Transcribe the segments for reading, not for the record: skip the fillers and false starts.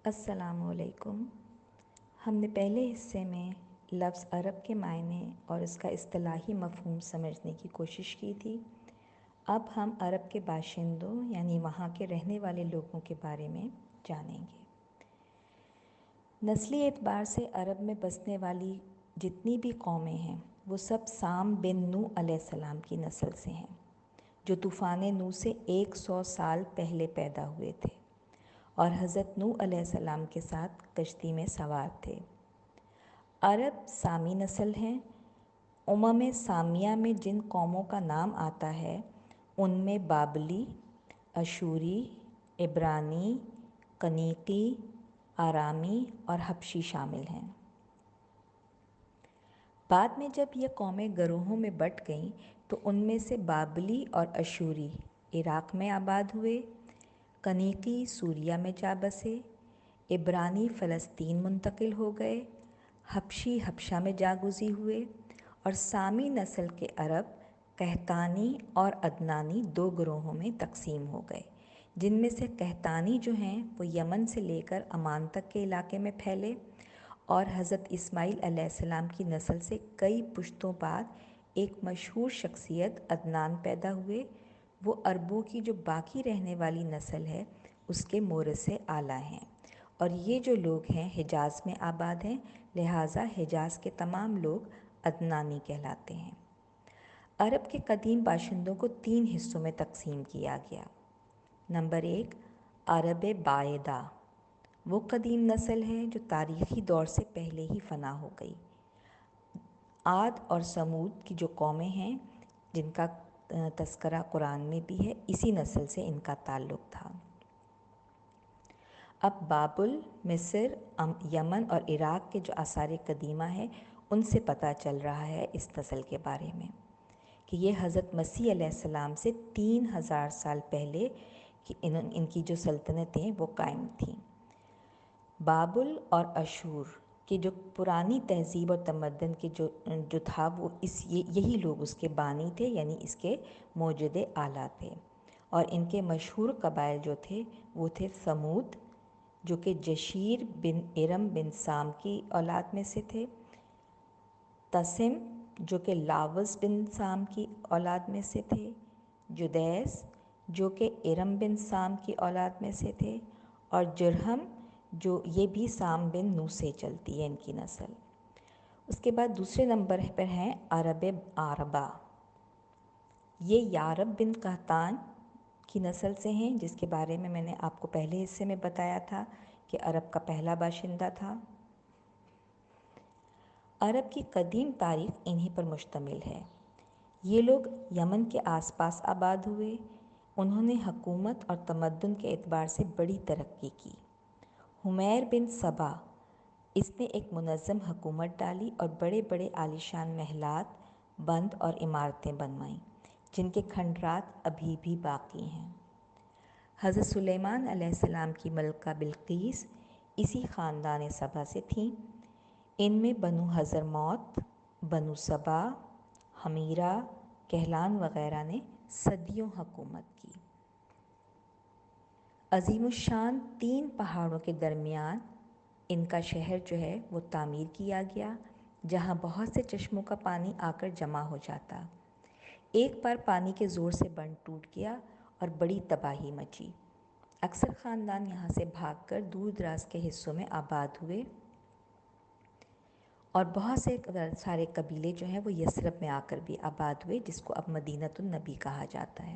السلام علیکم۔ ہم نے پہلے حصے میں لفظ عرب کے معنی اور اس کا اصطلاحی مفہوم سمجھنے کی کوشش کی تھی۔ اب ہم عرب کے باشندوں یعنی وہاں کے رہنے والے لوگوں کے بارے میں جانیں گے۔ نسلی اعتبار سے عرب میں بسنے والی جتنی بھی قومیں ہیں وہ سب سام بن نوح علیہ السلام کی نسل سے ہیں، جو طوفان نوح سے 100 سال پہلے پیدا ہوئے تھے اور حضرت نوح علیہ السلام کے ساتھ کشتی میں سوار تھے۔ عرب سامی نسل ہیں۔ سامیہ میں جن قوموں کا نام آتا ہے ان میں بابلی، اشوری، عبرانی، کنیقی، آرامی اور حبشی شامل ہیں۔ بعد میں جب یہ قومیں گروہوں میں بٹ گئیں تو ان میں سے بابلی اور اشوری عراق میں آباد ہوئے، کنیقی سوریہ میں جا بسے، عبرانی فلسطین منتقل ہو گئے، حبشی حبشہ میں جاگزی ہوئے، اور سامی نسل کے عرب قحطانی اور عدنانی 2 گروہوں میں تقسیم ہو گئے، جن میں سے قحطانی جو ہیں وہ یمن سے لے کر عمان تک کے علاقے میں پھیلے، اور حضرت اسماعیل علیہ السلام کی نسل سے کئی پشتوں بعد ایک مشہور شخصیت عدنان پیدا ہوئے۔ وہ عربوں کی جو باقی رہنے والی نسل ہے اس کے مورث اعلیٰ ہیں، اور یہ جو لوگ ہیں حجاز میں آباد ہیں، لہٰذا حجاز کے تمام لوگ عدنانی کہلاتے ہیں۔ عرب کے قدیم باشندوں کو 3 حصوں میں تقسیم کیا گیا۔ نمبر 1، عرب باعدہ، وہ قدیم نسل ہے جو تاریخی دور سے پہلے ہی فنا ہو گئی۔ عاد اور سمود کی جو قومیں ہیں جن کا تذکرہ قرآن میں بھی ہے، اسی نسل سے ان کا تعلق تھا۔ اب بابل، مصر، یمن اور عراق کے جو آثار قدیمہ ہیں ان سے پتہ چل رہا ہے اس نسل کے بارے میں کہ یہ حضرت مسیح علیہ السلام سے 3000 سال پہلے ان کی جو سلطنتیں وہ قائم تھیں۔ بابل اور اشور کی جو پرانی تہذیب اور تمدن کے جو تھا وہ یہی لوگ اس کے بانی تھے، یعنی اس کے موجد اعلیٰ تھے، اور ان کے مشہور قبائل جو تھے وہ تھے سمود، جو کہ جشیر بن ارم بن سام کی اولاد میں سے تھے، تسم جو کہ لاوز بن سام کی اولاد میں سے تھے، جدیس جو کہ ارم بن سام کی اولاد میں سے تھے، اور جرہم جو یہ بھی سام بن نوح سے چلتی ہے ان کی نسل۔ اس کے بعد دوسرے نمبر پر ہیں عرب عربہ، یہ یارب بن قحطان کی نسل سے ہیں، جس کے بارے میں نے آپ کو پہلے حصے میں بتایا تھا کہ عرب کا پہلا باشندہ تھا۔ عرب کی قدیم تاریخ انہی پر مشتمل ہے۔ یہ لوگ یمن کے آس پاس آباد ہوئے۔ انہوں نے حکومت اور تمدن کے اعتبار سے بڑی ترقی کی۔ حمیر بن صبا، اس نے ایک منظم حکومت ڈالی اور بڑے بڑے عالیشان محلات، بند اور عمارتیں بنوائیں جن کے کھنڈرات ابھی بھی باقی ہیں۔ حضرت سلیمان علیہ السلام کی ملکہ بلقیس اسی خاندان سبا سے تھیں۔ ان میں بنو حضرموت، بنو سبا، حمیرہ، کہلان وغیرہ نے صدیوں حکومت کی۔ عظیم الشان 3 پہاڑوں کے درمیان ان کا شہر جو ہے وہ تعمیر کیا گیا، جہاں بہت سے چشموں کا پانی آ کر جمع ہو جاتا۔ ایک بار پانی کے زور سے بند ٹوٹ گیا اور بڑی تباہی مچی۔ اکثر خاندان یہاں سے بھاگ کر دور دراز کے حصوں میں آباد ہوئے، اور بہت سے سارے قبیلے جو ہیں وہ یثرب میں آ کر بھی آباد ہوئے، جس کو اب مدینۃ النبی کہا جاتا ہے۔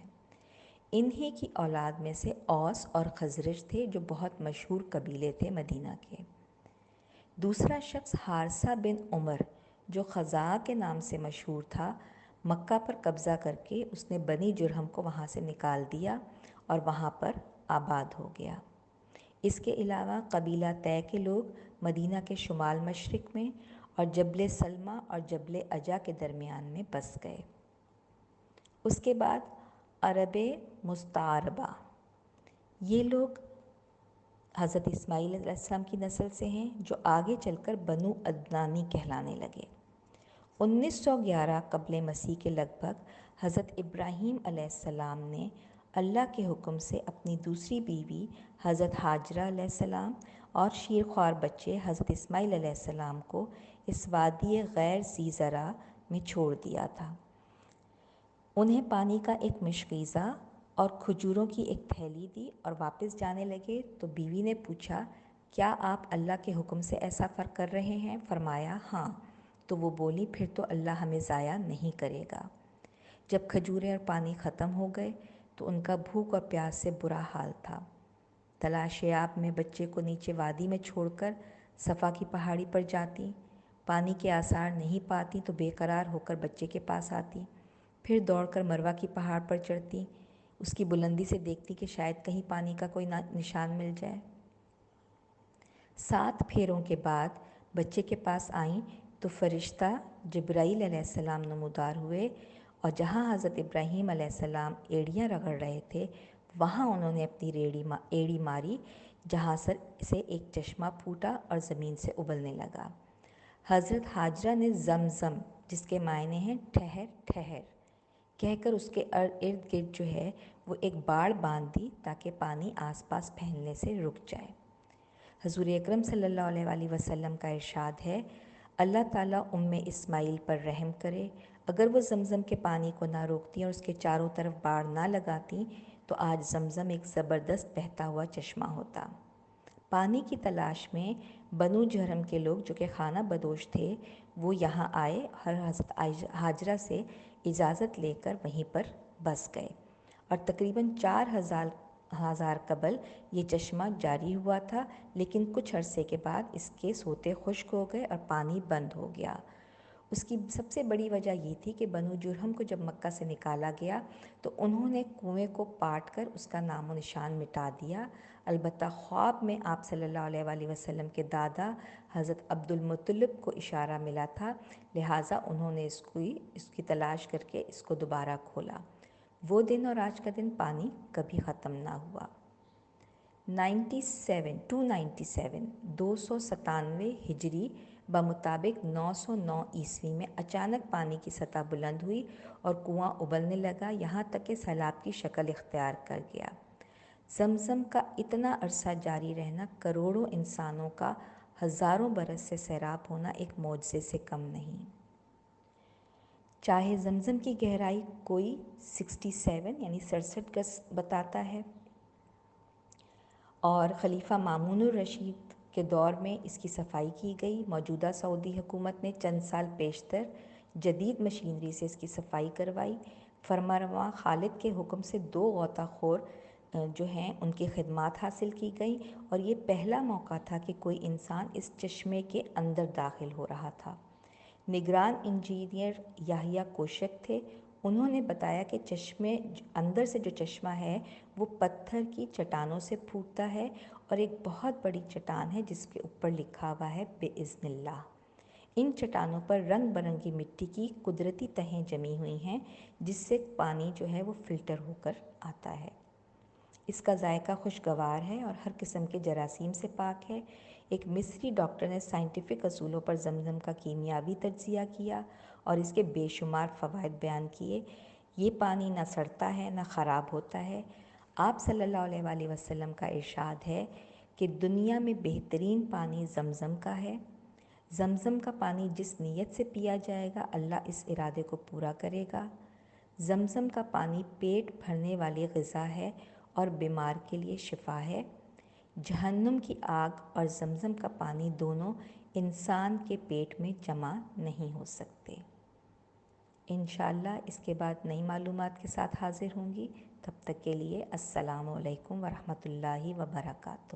انہی کی اولاد میں سے اوس اور خزرج تھے جو بہت مشہور قبیلے تھے مدینہ کے۔ دوسرا شخص حارثہ بن عمر جو خزاعہ کے نام سے مشہور تھا، مکہ پر قبضہ کر کے اس نے بنی جرہم کو وہاں سے نکال دیا اور وہاں پر آباد ہو گیا۔ اس کے علاوہ قبیلہ طے کے لوگ مدینہ کے شمال مشرق میں اور جبل سلمہ اور جبل عجا کے درمیان میں بس گئے۔ اس کے بعد عرب مستعربہ، یہ لوگ حضرت اسماعیل علیہ السلام کی نسل سے ہیں جو آگے چل کر بنو عدنانی کہلانے لگے۔ 1911 قبل مسیح کے لگ بھگ حضرت ابراہیم علیہ السلام نے اللہ کے حکم سے اپنی دوسری بیوی حضرت ہاجرہ علیہ السلام اور شیرخوار بچے حضرت اسماعیل علیہ السلام کو اس وادی غیر ذی زرع میں چھوڑ دیا تھا۔ انہیں پانی کا ایک مشکیزہ اور کھجوروں کی ایک تھیلی دی اور واپس جانے لگے تو بیوی نے پوچھا، کیا آپ اللہ کے حکم سے ایسا فرق کر رہے ہیں؟ فرمایا، ہاں۔ تو وہ بولی، پھر تو اللہ ہمیں ضائع نہیں کرے گا۔ جب کھجوریں اور پانی ختم ہو گئے تو ان کا بھوک اور پیاس سے برا حال تھا۔ تلاش آب میں بچے کو نیچے وادی میں چھوڑ کر صفا کی پہاڑی پر جاتی، پانی کے آثار نہیں پاتی تو بے قرار ہو کر بچے کے پاس آتی، پھر دوڑ کر مروہ کی پہاڑ پر چڑھتی، اس کی بلندی سے دیکھتی کہ شاید کہیں پانی کا کوئی نشان مل جائے۔ 7 پھیروں کے بعد بچے کے پاس آئیں تو فرشتہ جبرائیل علیہ السلام نمودار ہوئے، اور جہاں حضرت ابراہیم علیہ السلام ایڑیاں رگڑ رہے تھے وہاں انہوں نے اپنی ایڑی ماری، جہاں سے ایک چشمہ پھوٹا اور زمین سے ابلنے لگا۔ حضرت حاجرہ نے زمزم، جس کے معنی ہیں ٹھہر ٹھہر، کہہ کر اس کے ارد گرد جو ہے وہ ایک باڑ باندھ دی تاکہ پانی آس پاس پھیلنے سے رک جائے۔ حضور اکرم صلی اللہ علیہ وآلہ وسلم کا ارشاد ہے، اللہ تعالیٰ اسماعیل پر رحم کرے، اگر وہ زمزم کے پانی کو نہ روکتی اور اس کے چاروں طرف باڑ نہ لگاتی تو آج زمزم ایک زبردست بہتا ہوا چشمہ ہوتا۔ پانی کی تلاش میں بنو جہرم کے لوگ جو کہ خانہ بدوش تھے وہ یہاں آئے اور حضرت حاجرہ سے اجازت لے کر وہیں پر بس گئے، اور تقریباً 4000 قبل یہ چشمہ جاری ہوا تھا، لیکن کچھ عرصے کے بعد اس کے سوتے خشک ہو گئے اور پانی بند ہو گیا۔ اس کی سب سے بڑی وجہ یہ تھی کہ بنو جرہم کو جب مکہ سے نکالا گیا تو انہوں نے کنویں کو پاٹ کر اس کا نام و نشان مٹا دیا۔ البتہ خواب میں آپ صلی اللہ علیہ وآلہ وسلم کے دادا حضرت عبد المطلب کو اشارہ ملا تھا، لہٰذا انہوں نے اس کی تلاش کر کے اس کو دوبارہ کھولا۔ وہ دن اور آج کا دن پانی کبھی ختم نہ ہوا۔ 297 ہجری بمطابق 909 عیسوی میں اچانک پانی کی سطح بلند ہوئی اور کنواں ابلنے لگا، یہاں تک کہ سیلاب کی شکل اختیار کر گیا۔ زمزم کا اتنا عرصہ جاری رہنا کروڑوں انسانوں کا ہزاروں برس سے سیراب ہونا ایک معجزے سے کم نہیں۔ چاہے زمزم کی گہرائی کوئی 67 گز بتاتا ہے، اور خلیفہ مامون الرشید کے دور میں اس کی صفائی کی گئی۔ موجودہ سعودی حکومت نے چند سال پیشتر جدید مشینری سے اس کی صفائی کروائی۔ فرمانروا خالد کے حکم سے 2 غوطہ خور جو ہیں ان کی خدمات حاصل کی گئیں، اور یہ پہلا موقع تھا کہ کوئی انسان اس چشمے کے اندر داخل ہو رہا تھا۔ نگران انجینئر یحییٰ کوشک تھے، انہوں نے بتایا کہ چشمے اندر سے جو چشمہ ہے وہ پتھر کی چٹانوں سے پھوٹتا ہے، اور ایک بہت بڑی چٹان ہے جس کے اوپر لکھا ہوا ہے بِإِذْنِ اللہ۔ ان چٹانوں پر رنگ برنگی مٹی کی قدرتی تہیں جمی ہوئی ہیں جس سے پانی جو ہے وہ فلٹر ہو کر آتا ہے۔ اس کا ذائقہ خوشگوار ہے اور ہر قسم کے جراثیم سے پاک ہے۔ ایک مصری ڈاکٹر نے سائنٹیفک اصولوں پر زمزم کا کیمیاوی تجزیہ کیا اور اس کے بے شمار فوائد بیان کیے۔ یہ پانی نہ سڑتا ہے نہ خراب ہوتا ہے۔ آپ صلی اللہ علیہ وآلہ وسلم کا ارشاد ہے کہ دنیا میں بہترین پانی زمزم کا ہے۔ زمزم کا پانی جس نیت سے پیا جائے گا اللہ اس ارادے کو پورا کرے گا۔ زمزم کا پانی پیٹ بھرنے والی غذا ہے اور بیمار کے لیے شفا ہے۔ جہنم کی آگ اور زمزم کا پانی دونوں انسان کے پیٹ میں جمع نہیں ہو سکتے۔ انشاءاللہ اس کے بعد نئی معلومات کے ساتھ حاضر ہوں گی۔ تب تک کے لیے السلام علیکم ورحمۃ اللہ وبرکاتہ۔